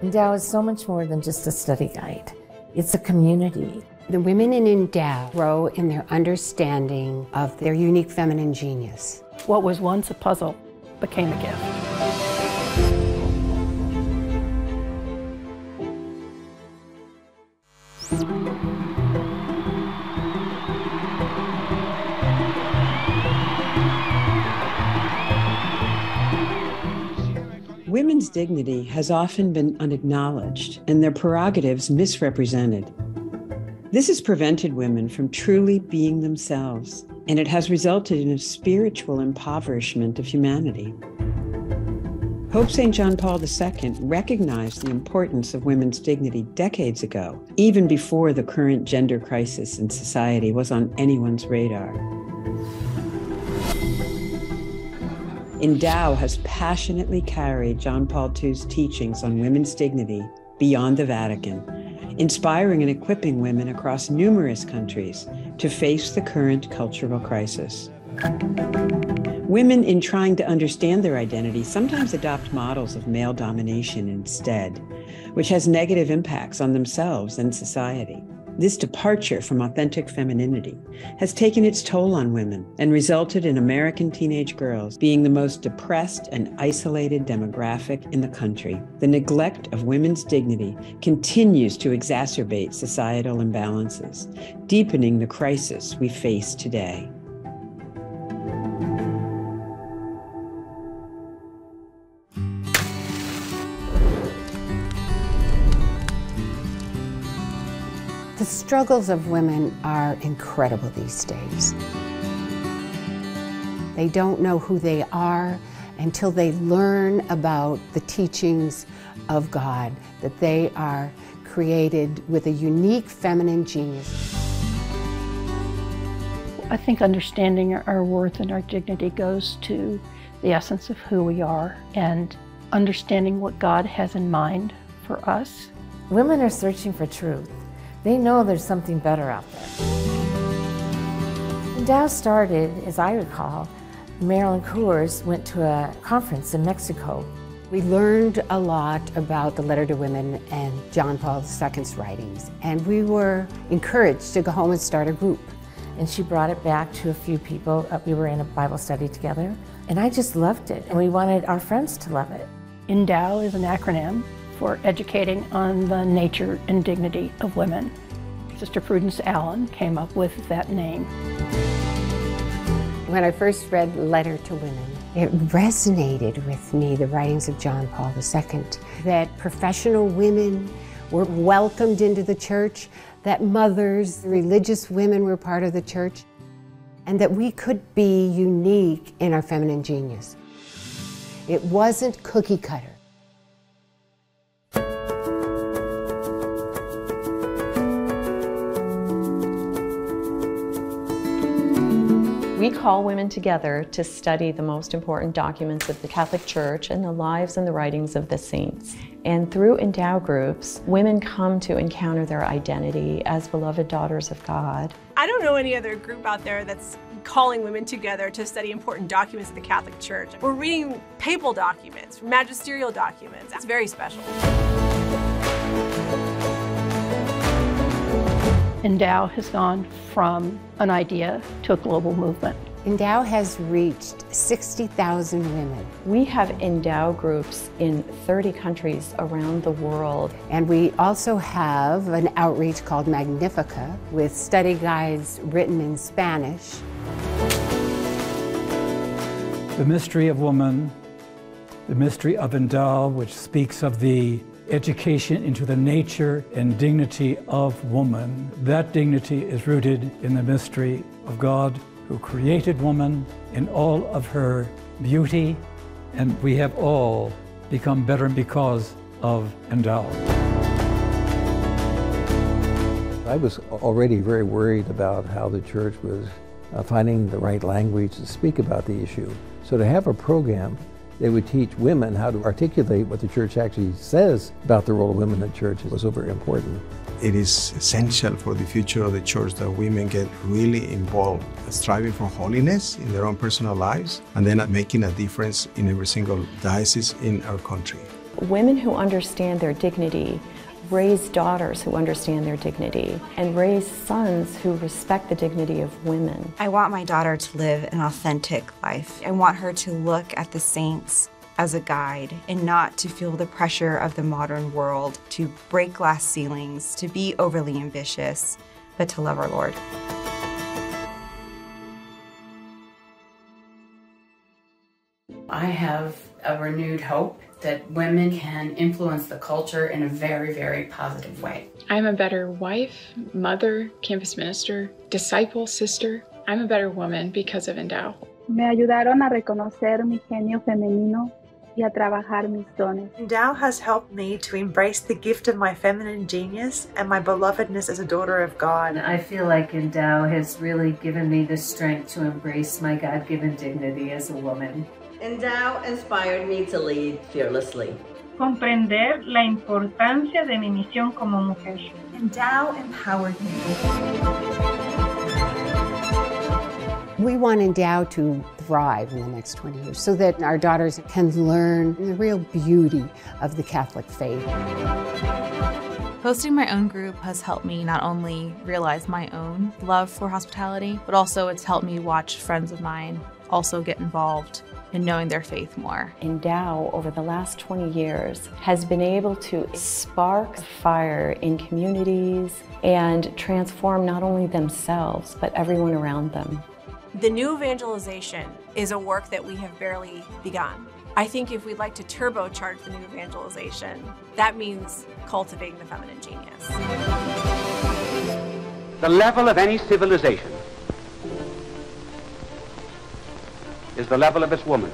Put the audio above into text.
Endow is so much more than just a study guide. It's a community. The women in Endow grow in their understanding of their unique feminine genius. What was once a puzzle became a gift. Women's dignity has often been unacknowledged and their prerogatives misrepresented. This has prevented women from truly being themselves, and it has resulted in a spiritual impoverishment of humanity. Pope St. John Paul II recognized the importance of women's dignity decades ago, even before the current gender crisis in society was on anyone's radar. Endow has passionately carried John Paul II's teachings on women's dignity beyond the Vatican, inspiring and equipping women across numerous countries to face the current cultural crisis. Women, in trying to understand their identity, sometimes adopt models of male domination instead, which has negative impacts on themselves and society. This departure from authentic femininity has taken its toll on women and resulted in American teenage girls being the most depressed and isolated demographic in the country. The neglect of women's dignity continues to exacerbate societal imbalances, deepening the crisis we face today. The struggles of women are incredible these days. They don't know who they are until they learn about the teachings of God, that they are created with a unique feminine genius. I think understanding our worth and our dignity goes to the essence of who we are and understanding what God has in mind for us. Women are searching for truth. They know there's something better out there. Endow started, as I recall, Marilyn Coors went to a conference in Mexico. We learned a lot about the Letter to Women and John Paul II's writings, and we were encouraged to go home and start a group. And she brought it back to a few people. We were in a Bible study together, and I just loved it, and we wanted our friends to love it. Endow is an acronym for educating on the nature and dignity of women. Sister Prudence Allen came up with that name. When I first read Letter to Women, it resonated with me, the writings of John Paul II, that professional women were welcomed into the church, that mothers, religious women were part of the church, and that we could be unique in our feminine genius. It wasn't cookie cutter. We call women together to study the most important documents of the Catholic Church and the lives and the writings of the saints. And through Endow groups, women come to encounter their identity as beloved daughters of God. I don't know any other group out there that's calling women together to study important documents of the Catholic Church. We're reading papal documents, magisterial documents. It's very special. Endow has gone from an idea to a global movement. Endow has reached 60,000 women. We have Endow groups in 30 countries around the world. And we also have an outreach called Magnifica with study guides written in Spanish. The mystery of woman, the mystery of Endow, which speaks of the education into the nature and dignity of woman. That dignity is rooted in the mystery of God, who created woman in all of her beauty, and we have all become better because of Endow. I was already very worried about how the church was finding the right language to speak about the issue. So to have a program that would teach women how to articulate what the church actually says about the role of women in the church was so very important. It is essential for the future of the church that women get really involved, striving for holiness in their own personal lives, and then making a difference in every single diocese in our country. Women who understand their dignity raise daughters who understand their dignity, and raise sons who respect the dignity of women. I want my daughter to live an authentic life. I want her to look at the saints as a guide and not to feel the pressure of the modern world to break glass ceilings, to be overly ambitious, but to love our Lord. I have a renewed hope that women can influence the culture in a very, very positive way. I'm a better wife, mother, campus minister, disciple, sister. I'm a better woman because of Endow. Me ayudaron a reconocer mi genio femenino y a trabajar mis dones. Endow has helped me to embrace the gift of my feminine genius and my belovedness as a daughter of God. I feel like Endow has really given me the strength to embrace my God-given dignity as a woman. Endow inspired me to lead fearlessly. Comprender la importancia de mi misión como mujer. Endow empowered me. We want Endow to thrive in the next 20 years so that our daughters can learn the real beauty of the Catholic faith. Hosting my own group has helped me not only realize my own love for hospitality, but also it's helped me watch friends of mine also get involved in knowing their faith more. Endow, over the last 20 years, has been able to spark fire in communities and transform not only themselves, but everyone around them. The new evangelization is a work that we have barely begun. I think if we'd like to turbocharge the new evangelization, that means cultivating the feminine genius. The level of any civilization is the level of its woman.